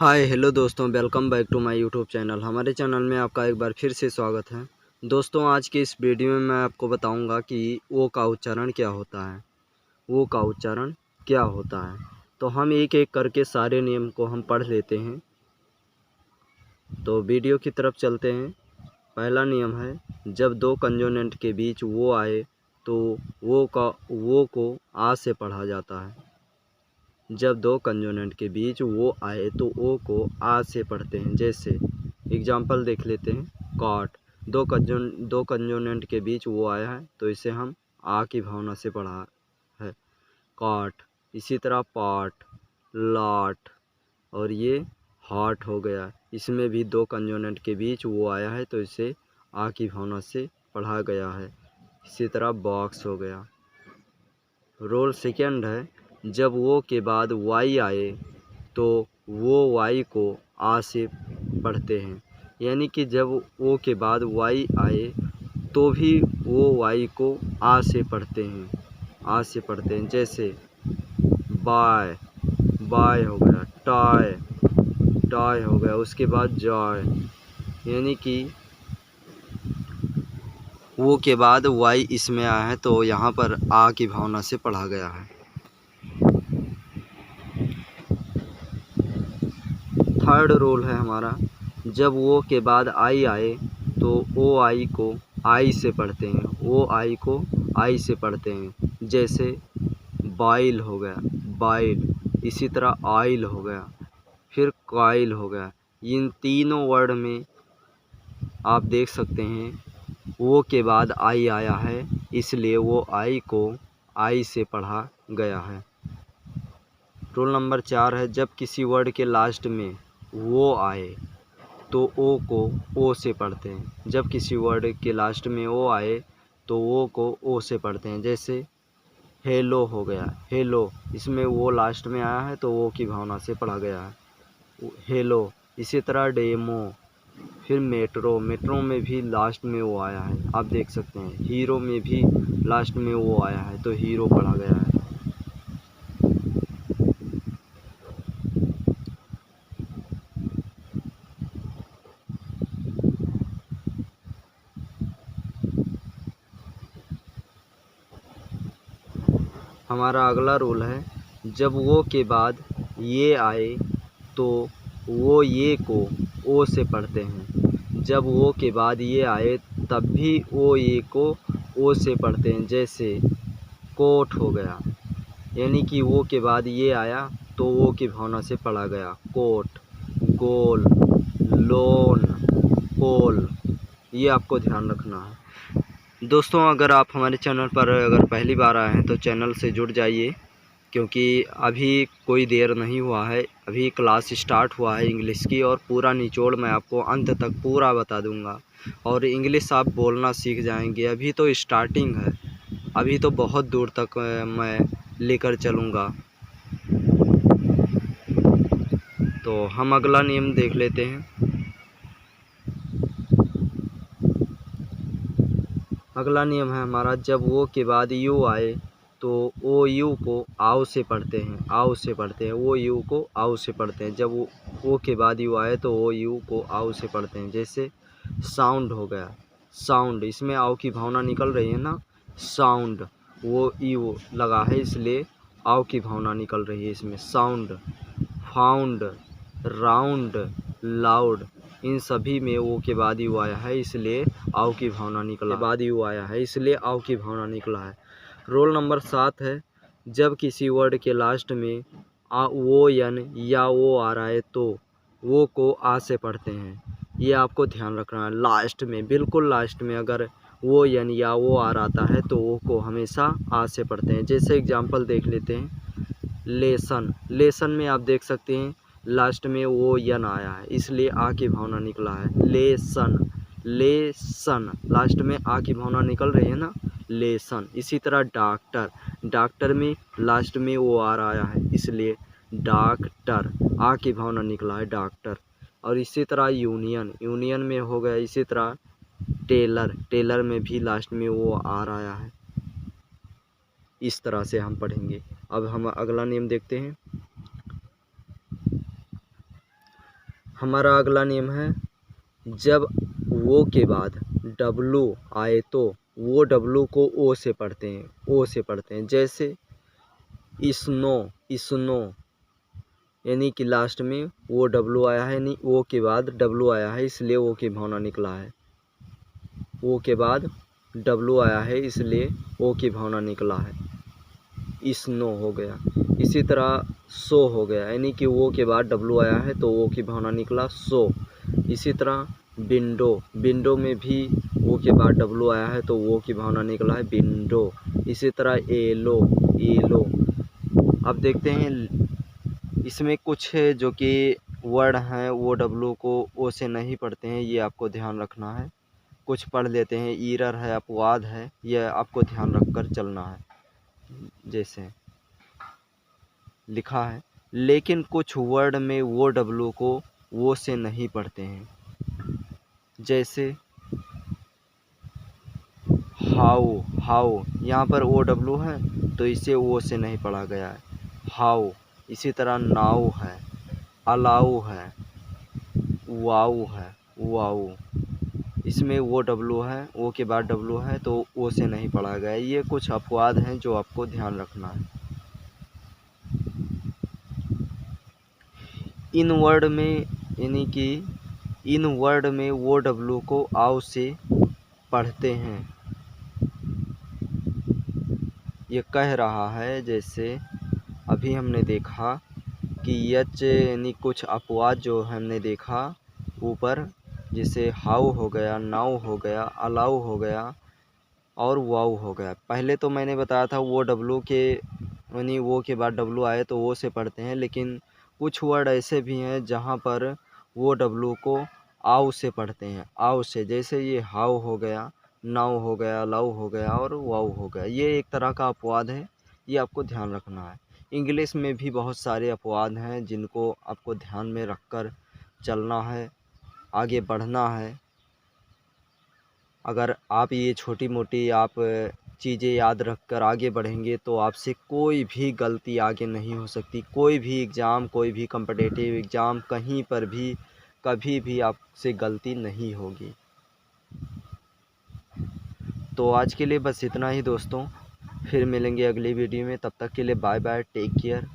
हाय hello दोस्तों, welcome back to my YouTube channel. हमारे channel में आपका एक बार फिर से स्वागत है। दोस्तों, आज की इस वीडियो में मैं आपको बताऊंगा कि ओ का उच्चारण क्या होता है। ओ का उच्चारण क्या होता है, तो हम एक एक करके सारे नियम को हम पढ़ लेते हैं। तो वीडियो की तरफ चलते हैं। पहला नियम है, जब दो कंसोनेंट के बीच वो आए तो वो को आ से पढ़ा जाता है। जब दो कंसोनेंट के बीच वो आए तो ओ को आ से पढ़ते हैं। जैसे एग्जांपल देख लेते हैं, काट। दो कंसोनेंट के बीच वो आया है तो इसे हम आ की भावना से पढ़ा है, काट। इसी तरह पाट, लाट और ये हाट हो गया। इसमें भी दो कंसोनेंट के बीच वो आया है तो इसे आ की भावना से पढ़ा गया है। इसी तरह बॉक्स हो गया। रोल सेकंड है, जब वो के बाद वाई आए तो वो वाई को आ से पढ़ते हैं। यानी कि जब वो के बाद वाई आए तो भी वो वाई को आ से पढ़ते हैं। जैसे बाय, बाय हो गया। टाय, टाय हो गया। उसके बाद जॉय, यानी कि वो के बाद वाई इसमें आया है तो यहाँ पर आ की भावना से पढ़ा गया है। थर्ड रोल है हमारा, जब वो के बाद आई आए तो ओ आई को आई से पढ़ते हैं। ओ आई को आई से पढ़ते हैं। जैसे बाइल हो गया, बाइल। इसी तरह आइल हो गया, फिर काइल हो गया। इन तीनों वर्ड में आप देख सकते हैं वो के बाद आई आया है, इसलिए वो आई को आई से पढ़ा गया है। रोल नंबर 4 है, जब किसी वर्ड के लास्ट में वो आए तो ओ को ओ से पढ़ते हैं। जब किसी वर्ड के लास्ट में ओ आए तो ओ को ओ से पढ़ते हैं। जैसे हेलो हो गया, हेलो। इसमें वो लास्ट में आया है तो ओ की भावना से पढ़ा गया है, हेलो। इसी तरह डेमो, फिर मेट्रो। मेट्रो में भी लास्ट में वो आया है, आप देख सकते हैं। हीरो में भी लास्ट में वो आया है तो हीरो पढ़ा गया है। हमारा अगला रूल है, जब वो के बाद ये आए तो वो ये को ओ से पढ़ते हैं। जब वो के बाद ये आए तब भी वो ये को ओ से पढ़ते हैं। जैसे कोट हो गया, यानी कि वो के बाद ये आया तो वो की भावना से पढ़ा गया, कोट। गोल, लोन, कोल, ये आपको ध्यान रखना है। दोस्तों, अगर आप हमारे चैनल पर अगर पहली बार आए हैं तो चैनल से जुड़ जाइए, क्योंकि अभी कोई देर नहीं हुआ है। अभी क्लास स्टार्ट हुआ है इंग्लिश की, और पूरा निचोड़ मैं आपको अंत तक पूरा बता दूंगा और इंग्लिश आप बोलना सीख जाएंगे। अभी तो स्टार्टिंग है, अभी तो बहुत दूर तक मैं लेकर चलूँगा। तो हम अगला नियम देख लेते हैं। अगला नियम है हमारा, जब वो के बाद यू आए तो ओ यू को आओ से पढ़ते हैं। आओ से पढ़ते हैं, वो यू को आओ से पढ़ते हैं। जब वो के बाद यू आए तो वो यू को आओ से पढ़ते हैं। जैसे साउंड हो गया, साउंड। इसमें आओ की भावना निकल रही है ना, साउंड। वो यू लगा है इसलिए आओ की भावना निकल रही है इसमें, साउंड। फाउंड, राउंड, लाउड, इन सभी में वो के बाद यू आया है इसलिए आओ की भावना निकला, बाद यू आया है इसलिए आओ की भावना निकला है। रोल नंबर 7 है, जब किसी वर्ड के लास्ट में वो यन या वो आ रहा है तो वो को आ से पढ़ते हैं। ये आपको ध्यान रखना है। लास्ट में, बिल्कुल लास्ट में अगर वो यन या वो आ रहा है तो वो को हमेशा आ से पढ़ते हैं। जैसे एग्जांपल देख लेते हैं, लेसन। लेसन में आप देख सकते हैं लास्ट में वो यन आया है इसलिए आ की भावना निकला है, लेसन। लेसन, लास्ट में आ की भावना निकल रही है ना, लेसन। इसी तरह डॉक्टर, डॉक्टर में लास्ट में वो आ रहा है इसलिए डॉक्टर, आ की भावना निकला है, डॉक्टर। और इसी तरह यूनियन, यूनियन में हो गया। इसी तरह टेलर, टेलर में भी लास्ट में वो आ रहा है। इस तरह से हम पढ़ेंगे। अब हम अगला नियम देखते हैं। हमारा अगला नियम है, जब वो के बाद डब्लू आए तो वो डब्लू को ओ से पढ़ते हैं, ओ से पढ़ते हैं। जैसे स्नो, स्नो, यानी कि लास्ट में वो डब्लू आया है, यानी ओ के बाद डब्लू आया है इसलिए ओ की भावना निकला है। ओ के बाद डब्लू आया है इसलिए ओ की भावना निकला है, स्नो हो गया। इसी तरह सो हो गया, यानी कि वो के बाद डब्लू आया है तो ओ की भावना निकला सो। इसी तरह विंडो, विंडो में भी वो के बाद डब्लू आया है तो वो की भावना निकला है विंडो। इसी तरह एलो, एलो। अब देखते हैं इसमें कुछ जो कि वर्ड हैं वो डब्लू को ओ से नहीं पढ़ते हैं, ये आपको ध्यान रखना है। कुछ पढ़ लेते हैं, ईरर है, अपवाद है, यह आपको ध्यान रखकर चलना है। जैसे लिखा है, लेकिन कुछ वर्ड में वो डब्लू को वो से नहीं पढ़ते हैं। जैसे हाउ, हाउ, यहाँ पर ओ डब्लू है तो इसे ओ से नहीं पढ़ा गया है, हाउ। इसी तरह नाउ है, अलाउ है, वाउ है, वाउ। इसमें वो डब्लू है, ओ के बाद डब्लू है तो ओ से नहीं पढ़ा गया। ये कुछ अपवाद हैं जो आपको ध्यान रखना है। इन वर्ड में, यानी कि इन वर्ड में वो डब्लू को आउ से पढ़ते हैं। ये कह रहा है, जैसे अभी हमने देखा कि यच, यानी कुछ अपवाद जो हमने देखा ऊपर, जैसे हाउ हो गया, नाउ हो गया, अलाउ हो गया और वाउ हो गया। पहले तो मैंने बताया था वो डब्लू के, यानी वो के बाद डब्लू आए तो वो से पढ़ते हैं, लेकिन कुछ वर्ड ऐसे भी हैं जहाँ पर वो डब्लू को आउ से पढ़ते हैं, आउ से। जैसे ये हाउ हो गया, नाउ हो गया, अलाउ हो गया और वाउ हो गया। ये एक तरह का अपवाद है, ये आपको ध्यान रखना है। इंग्लिश में भी बहुत सारे अपवाद हैं जिनको आपको ध्यान में रखकर चलना है, आगे बढ़ना है। अगर आप ये छोटी मोटी आप चीज़ें याद रखकर आगे बढ़ेंगे तो आपसे कोई भी गलती आगे नहीं हो सकती। कोई भी एग्ज़ाम, कोई भी कॉम्पिटिटिव एग्ज़ाम, कहीं पर भी कभी भी आपसे गलती नहीं होगी। तो आज के लिए बस इतना ही दोस्तों, फिर मिलेंगे अगली वीडियो में। तब तक के लिए बाय बाय, टेक केयर।